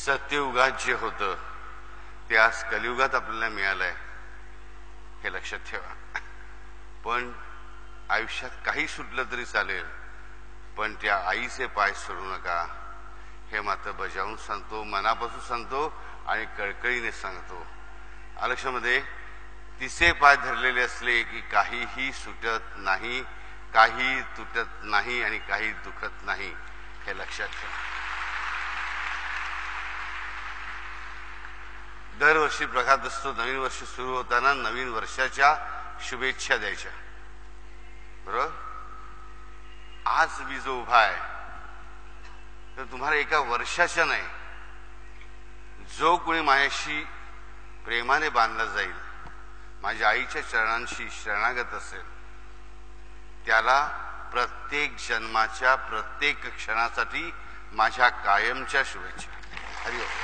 सत्ययुगात जे होतं ते आज कलियुगात आपल्याला मिळालंय हे लक्षात ठेवा. पण आयुष्यात काही सुटलं तरी चालेल, पण त्या आईचे पाय सोडू नका हे मात्र बजावून सांगतो, मनापासून सांगतो आणि कळकळीने सांगतो. आयुष्यामध्ये तिचे पाय धरलेले असले की काहीही सुटत नाही, काही तुटत नाही आणि काही दुखत नाही हे लक्षात ठेवा. दरवर्षी प्रघात असतो. नवीन वर्ष सुरू होताना नवीन वर्षाच्या शुभेच्छा द्यायच्या, बरोबर. आज मी जो उभा आहे तर तुम्हाला एका वर्षाच्या नाही, जो कोणी माझ्याशी प्रेमाने बांधला जाईल, माझ्या आईच्या चरणांशी शरणागत असेल, त्याला प्रत्येक जन्माच्या प्रत्येक क्षणासाठी माझ्या कायमच्या शुभेच्छा. हरिओम.